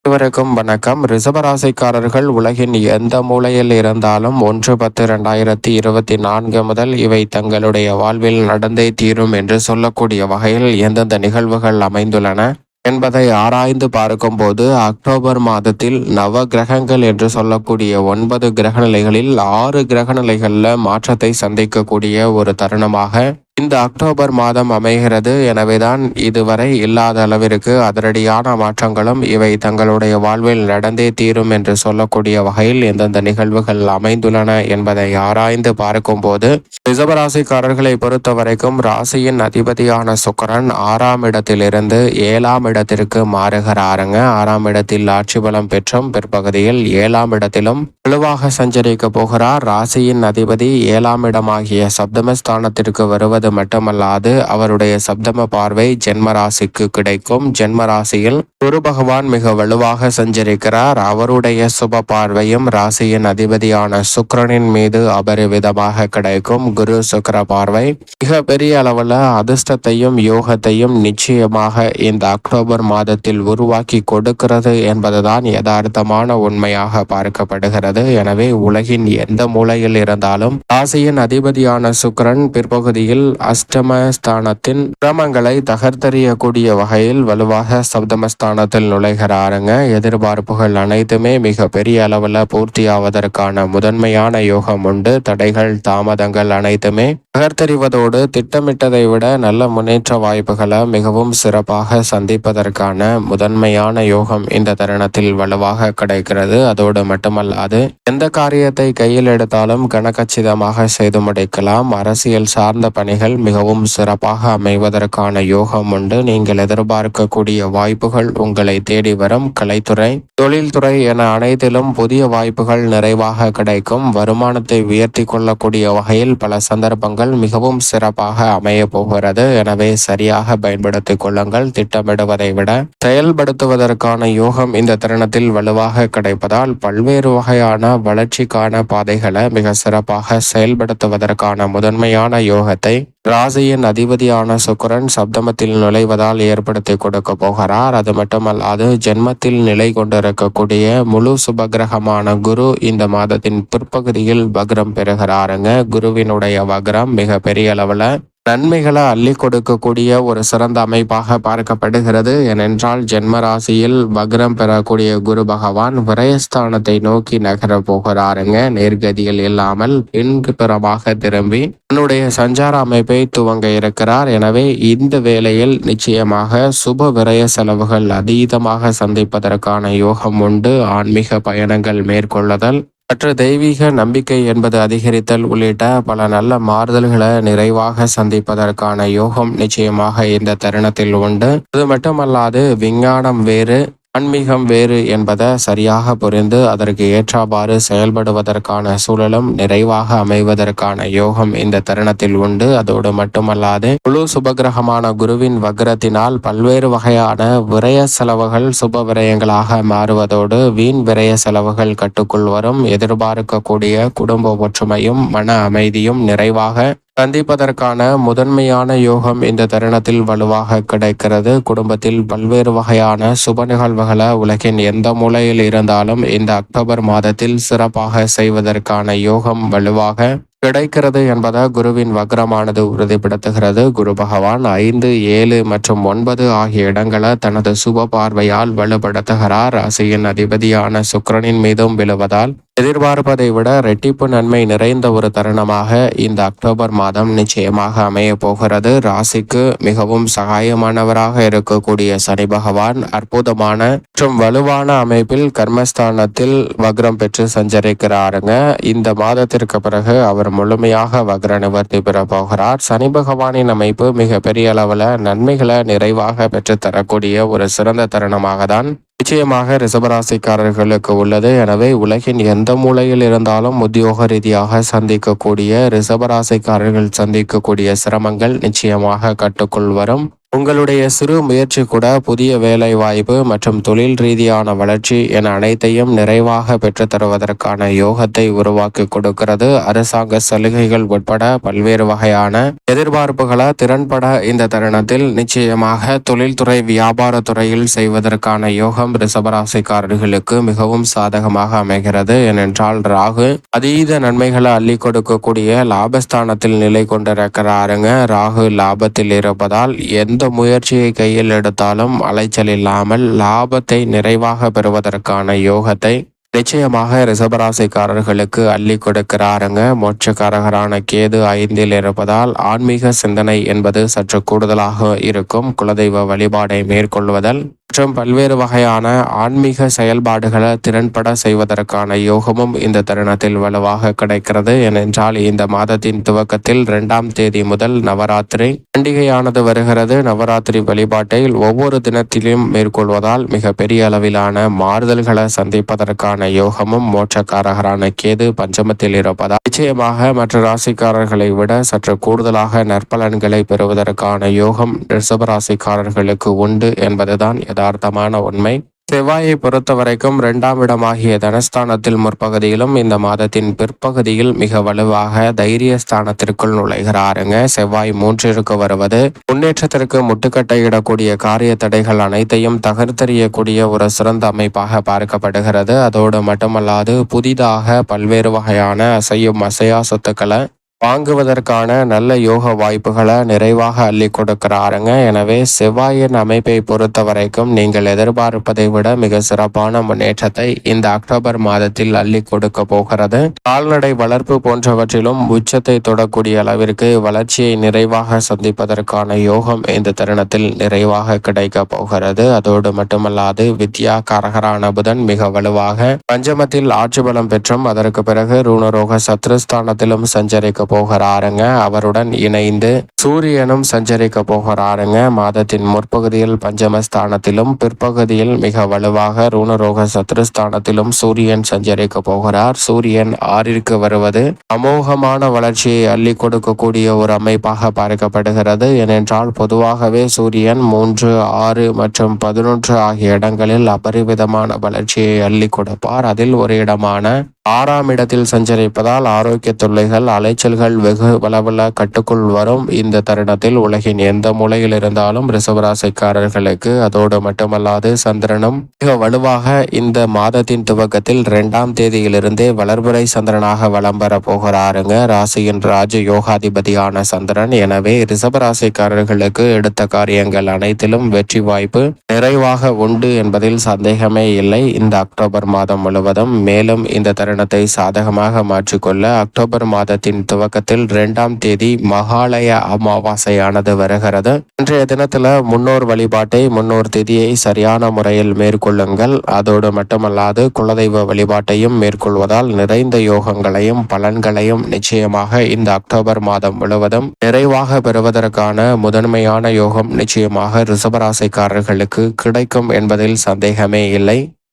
அனைவருக்கும் வணக்கம். ரிஷபராசிக்காரர்கள் உலகின் எந்த மூலையில் இருந்தாலும் 1/10/2024 முதல் இவை தங்களுடைய வாழ்வில் நடந்தே தீரும் என்று சொல்லக்கூடிய வகையில் எந்தெந்த நிகழ்வுகள் அமைந்துள்ளன என்பதை ஆராய்ந்து பார்க்கும்போது, அக்டோபர் மாதத்தில் நவ கிரகங்கள் என்று சொல்லக்கூடிய 9 கிரகநிலைகளில் 6 கிரகநிலைகளில் மாற்றத்தை சந்திக்கக்கூடிய ஒரு தருணமாக இந்த அக்டோபர் மாதம் அமைகிறது. எனவேதான் இதுவரை இல்லாத அளவிற்கு அதிரடியான மாற்றங்களும் இவை தங்களுடைய வாழ்வில் நடந்தே தீரும் என்று சொல்லக்கூடிய வகையில் எந்தெந்த நிகழ்வுகள் அமைந்துள்ளன என்பதை ஆராய்ந்து பார்க்கும்போது, ரிஷபராசிக்காரர்களை பொறுத்த வரைக்கும் ராசியின் அதிபதியான சுக்கிரன் 6ஆம் இடத்திலிருந்து 7ஆம் இடத்திற்கு மாறுகிறாருங்க. 6ஆம் இடத்தில் ஆட்சி பலம் பெற்றும் பிற்பகுதியில் 7ஆம் இடத்திலும் வலுவாக சஞ்சரிக்க போகிறார். ராசியின் அதிபதி 7ஆம் இடமாகிய சப்தமஸ்தானத்திற்கு வருவது மட்டுமல்லாது அவருடைய சப்தம பார்வை ஜென்மராசிக்கு கிடைக்கும். ஜென்மராசியில் குரு பகவான் மிக வலுவாக சஞ்சரிக்கிறார். அவருடைய சுப பார்வையும் ராசியின் அதிபதியான சுக்கிரனின் மீது அபரிவிதமாக கிடைக்கும். குரு சுக்கிர பார்வை மிக பெரிய அளவில் அதிர்ஷ்டத்தையும் யோகத்தையும் நிச்சயமாக இந்த அக்டோபர் மாதத்தில் உருவாக்கி கொடுக்கிறது என்பதுதான் யதார்த்தமான உண்மையாக பார்க்கப்படுகிறது. எனவே உலகின் எந்த மூலையில் இருந்தாலும் ராசியின் அதிபதியான சுக்கிரன் பிற்பகுதியில் அஷ்டமஸ்தானத்தின் கிரமங்களை தகர்த்தெறியக்கூடிய வகையில் வலுவாக சப்தமஸ்தானத்தில் நுழைகிறாருங்க. எதிர்பார்ப்புகள் அனைத்துமே மிக பெரிய அளவில் பூர்த்தியாவதற்கான முதன்மையான யோகம் உண்டு. தடைகள் தாமதங்கள் அனைத்துமே தகர்த்தெறிவதோடு திட்டமிட்டதை விட நல்ல முன்னேற்ற வாய்ப்புகளை மிகவும் சிறப்பாக சந்திப்பதற்கான முதன்மையான யோகம் இந்த தருணத்தில் வலுவாக கிடைக்கிறது. அதோடு மட்டுமல்லாது எந்த காரியத்தை கையில் எடுத்தாலும் கனகச்சிதமாக செய்து முடிக்கலாம். அரசியல் சார்ந்த பணிகள் மிகவும் சிறப்பாக அமைவதற்கான யோகம் உண்டு. நீங்கள் எதிர்பார்க்கக்கூடிய வாய்ப்புகள் உங்களை தேடி வரும். கலைத்துறை, தொழில்துறை என அனைத்திலும் புதிய வாய்ப்புகள் நிறைவாக கிடைக்கும். வருமானத்தை உயர்த்தி கொள்ளக்கூடிய வகையில் பல சந்தர்ப்பங்கள் மிகவும் சிறப்பாக அமைய போகிறது. எனவே சரியாக பயன்படுத்திக் கொள்ளுங்கள். திட்டமிடுவதை விட செயல்படுத்துவதற்கான யோகம் இந்த தருணத்தில் வலுவாக கிடைப்பதால் பல்வேறு வகையான வளர்ச்சிக்கான பாதைகளை மிக சிறப்பாக செயல்படுத்துவதற்கான முதன்மையான யோகத்தை ராசியின் அதிபதியான சுக்கிரன் சப்தமத்தில் நுழைவதால் ஏற்படுத்தி கொடுக்க போகிறார். அது மட்டுமல்லாது ஜென்மத்தில் நிலை கொண்டிருக்கக்கூடிய முழு சுபகிரகமான குரு இந்த மாதத்தின் பிற்பகுதியில் வக்ரம் பெறுகிறாருங்க. குருவினுடைய வக்ரம் மிக பெரிய அளவில் நன்மைகளை அள்ளி கொடுக்கக்கூடிய ஒரு சிறந்த அமைப்பாக பார்க்கப்படுகிறது. ஏனென்றால் ஜென்மராசியில் வக்ரம் பெறக்கூடிய குரு பகவான் விரயஸ்தானத்தை நோக்கி நகர போகிறாருங்க. நேர்கதியில் இல்லாமல் பின்புறமாக திரும்பி தன்னுடைய சஞ்சார அமைப்பை துவங்க இருக்கிறார். எனவே இந்த வேளையில் நிச்சயமாக சுப விரய செலவுகள் அதீதமாக சந்திப்பதற்கான யோகம் உண்டு. ஆன்மீக பயணங்கள் மேற்கொள்ளுதல், மற்ற தெய்வீக நம்பிக்கை என்பது அதிகரித்தல் உள்ளிட்ட பல நல்ல மாறுதல்களை நிறைவாக சந்திப்பதற்கான யோகம் நிச்சயமாக இந்த தருணத்தில் உண்டு. அது மட்டுமல்லாது விஞ்ஞானம் வேறு ஆன்மீகம் வேறு என்பதை சரியாக புரிந்து அதற்கு ஏற்றவாறு செயல்படுவதற்கான சூழலும் நிறைவாக அமைவதற்கான யோகம் இந்த தருணத்தில் உண்டு. அதோடு மட்டுமல்லாது முழு சுபகிரகமான குருவின் வக்ரத்தினால் பல்வேறு வகையான விரய செலவுகள் சுப விரயங்களாக மாறுவதோடு வீண் விரய செலவுகள் கட்டுக்குள் வரும். எதிர்பார்க்கக்கூடிய குடும்ப ஒற்றுமையும் மன அமைதியும் நிறைவாக சந்திப்பதற்கான முதன்மையான யோகம் இந்த தருணத்தில் வலுவாக கிடைக்கிறது. குடும்பத்தில் பல்வேறு வகையான சுப நிகழ்வுகளை உலகின் எந்த மூலையில் இருந்தாலும் இந்த அக்டோபர் மாதத்தில் சிறப்பாக செய்வதற்கான யோகம் வலுவாக கிடைக்கிறது என்பதை குருவின் வக்ரமானது உறுதிப்படுத்துகிறது. குரு பகவான் 5, 7 மற்றும் 9 ஆகிய இடங்களை தனது சுப பார்வையால் வலுப்படுத்துகிறார். ராசியின் அதிபதியான சுக்கிரனின் மீதும் விழுவதால் எதிர்பார்ப்பதை விட இரட்டிப்பு நன்மை நிறைந்த ஒரு தருணமாக இந்த அக்டோபர் மாதம் நிச்சயமாக அமைய போகிறது. ராசிக்கு மிகவும் சகாயமானவராக இருக்கக்கூடிய சனி பகவான் அற்புதமான மற்றும் வலுவான அமைப்பில் கர்மஸ்தானத்தில் வக்ரம் பெற்று சஞ்சரிக்கிறாருங்க. இந்த மாதத்திற்கு பிறகு அவர் முழுமையாக வக்ர நிவர்த்தி பெற போகிறார். சனி பகவானின் அமைப்பு மிக பெரிய அளவில் நன்மைகளை நிறைவாக பெற்று தரக்கூடிய ஒரு சிறந்த தருணமாக தான் நிச்சயமாக ரிஷபராசிக்காரர்களுக்கு உள்ளது. எனவே உலகின் எந்த மூலையில் இருந்தாலும் உத்தியோக ரீதியாக சந்திக்கக்கூடிய ரிஷபராசிக்காரர்கள் சந்திக்கக்கூடிய சிரமங்கள் நிச்சயமாக கட்டுக்குள் வரும். உங்களுடைய சிறு முயற்சி கூட புதிய வேலை வாய்ப்பு மற்றும் தொழில் ரீதியான வளர்ச்சி என அனைத்தையும் நிறைவாக பெற்றுத் தருவதற்கான யோகத்தை உருவாக்கி கொடுக்கிறது. அரசாங்க சலுகைகள் உட்பட பல்வேறு வகையான எதிர்பார்ப்புகளை திறன்பட இந்த தருணத்தில் நிச்சயமாக தொழில்துறை வியாபார துறையில் செய்வதற்கான யோகம் ரிஷபராசிக்காரர்களுக்கு மிகவும் சாதகமாக அமைகிறது. ஏனென்றால் ராகு அதீத நன்மைகளை அள்ளி கொடுக்கக்கூடிய லாபஸ்தானத்தில் நிலை கொண்டிருக்கிறாருங்க. ராகு லாபத்தில் இருப்பதால் எந்த முயற்சியை கையில் எடுத்தாலும் அலைச்சல் இல்லாமல் லாபத்தை நிறைவாக பெறுவதற்கான யோகத்தை நிச்சயமாக ரிஷபராசிக்காரர்களுக்கு அள்ளி கொடுக்கிறாருங்க. மோட்சக்காரகரான கேது 5இல் இருப்பதால் ஆன்மீக சிந்தனை என்பது சற்று கூடுதலாக இருக்கும். குலதெய்வ வழிபாடை மேற்கொள்வதல் மற்றும் பல்வேறு வகையான ஆன்மீக செயல்பாடுகளை திறன்பட செய்வதற்கான யோகமும் இந்த தருணத்தில் வலுவாக கிடைக்கிறது. ஏனென்றால் இந்த மாதத்தின் துவக்கத்தில் 2ஆம் தேதி முதல் நவராத்திரி பண்டிகையானது வருகிறது. நவராத்திரி வழிபாட்டை ஒவ்வொரு தினத்திலும் மேற்கொள்வதால் மிக பெரிய அளவிலான மாறுதல்களை சந்திப்பதற்கான யோகமும் மோட்சக்காரகரான கேது பஞ்சமத்தில் இருப்பதால் நிச்சயமாக மற்ற ராசிக்காரர்களை விட சற்று கூடுதலாக நற்பலன்களை பெறுவதற்கான யோகம் ரிஷபராசிக்காரர்களுக்கு உண்டு என்பதுதான் யதார்த்தமான உண்மை. செவ்வாயை பொறுத்த வரைக்கும் 2ஆம் இடமாகிய தனஸ்தானத்தில் முற்பகுதியிலும் இந்த மாதத்தின் பிற்பகுதியில் மிக வலுவாக தைரிய ஸ்தானத்திற்குள் நுழைகிறாருங்க. செவ்வாய் 3ற்கு வருவது முன்னேற்றத்திற்கு முட்டுக்கட்டை இடக்கூடிய காரிய தடைகள் அனைத்தையும் தகர்த்தெறியக்கூடிய ஒரு சிறந்த அமைப்பாக பார்க்கப்படுகிறது. அதோடு மட்டுமல்லாது புதிதாக பல்வேறு வகையான அசையும் அசையா சொத்துக்களை வாங்குவதற்கான நல்ல யோக வாய்ப்புகளை நிறைவாக அள்ளி கொடுக்கிறாருங்க. எனவே செவ்வாயின் அமைப்பை பொறுத்த வரைக்கும் நீங்கள் எதிர்பார்ப்பதை விட மிக சிறப்பான முன்னேற்றத்தை இந்த அக்டோபர் மாதத்தில் அள்ளி கொடுக்க போகிறது. கால்நடை வளர்ப்பு போன்றவற்றிலும் உச்சத்தை தொடக்கூடிய அளவிற்கு வளர்ச்சியை நிறைவாக சந்திப்பதற்கான யோகம் இந்த தருணத்தில் நிறைவாக கிடைக்க போகிறது. அதோடு மட்டுமல்லாது வித்யா காரகரான புதன் மிக வலுவாக பஞ்சமத்தில் ஆட்சி பலம் பெற்றும் அதற்கு பிறகு ரூணரோக சத்ருஸ்தானத்திலும் சஞ்சரிக்க போகிறாருங்க. அவருடன் இணைந்து சூரியனும் சஞ்சரிக்க போகிறாருங்க. மாதத்தின் முற்பகுதியில் பஞ்சமஸ்தானத்திலும் பிற்பகுதியில் மிக வலுவாக ரூணரோக சத்ருஸ்தானத்திலும் சூரியன் சஞ்சரிக்க போகிறார். சூரியன் 6ற்கு வருவது அமோகமான வளர்ச்சியை அள்ளி கொடுக்கக்கூடிய ஒரு அமைப்பாக பார்க்கப்படுகிறது. ஏனென்றால் பொதுவாகவே சூரியன் 3, 6 மற்றும் 11 ஆகிய இடங்களில் அபரிவிதமான வளர்ச்சியை அள்ளி கொடுப்பார். அதில் ஒரு இடமான 6ஆம் இடத்தில் சஞ்சரிப்பதால் ஆரோக்கிய தொல்லைகள் அலைச்சல்கள் வெகு வளவல கட்டுக்குள் வரும். இந்த தருணத்தில் உலகின் எந்த மூலையில் இருந்தாலும் ரிஷபராசிக்காரர்களுக்கு அதோடு மட்டுமல்லாது சந்திரனும் மிக வலுவாக இந்த மாதத்தின் துவக்கத்தில் 2ஆம் தேதியிலிருந்தே வளர்புரை சந்திரனாக வலம் பெற போகிறாருங்க. ராசியின் ராஜ யோகாதிபதியான சந்திரன். எனவே ரிஷபராசிக்காரர்களுக்கு எடுத்த காரியங்கள் அனைத்திலும் வெற்றி வாய்ப்பு நிறைவாக உண்டு என்பதில் சந்தேகமே இல்லை. இந்த அக்டோபர் மாதம் முழுவதும் மேலும் இந்த தருணத்தை சாதகமாக மாற்றிக்கொள்ள அக்டோபர் மாதத்தின் துவக்கத்தில் 2ஆம் தேதி மகாலய அமாவாசையானது வருகிறது. இன்றைய தினத்துல முன்னோர் வழிபாட்டை முன்னோர் திதியை சரியான முறையில் மேற்கொள்ளுங்கள். அதோடு மட்டுமல்லாது குலதெய்வ வழிபாட்டையும் மேற்கொள்வதால் நிறைந்த யோகங்களையும் பலன்களையும் நிச்சயமாக இந்த அக்டோபர் மாதம் முழுவதும் நிறைவாக பெறுவதற்கான முதன்மையான யோகம் நிச்சயமாக ரிஷபராசிக்காரர்களுக்கு கிடைக்கும் என்பதில் சந்தேகமே இல்லை.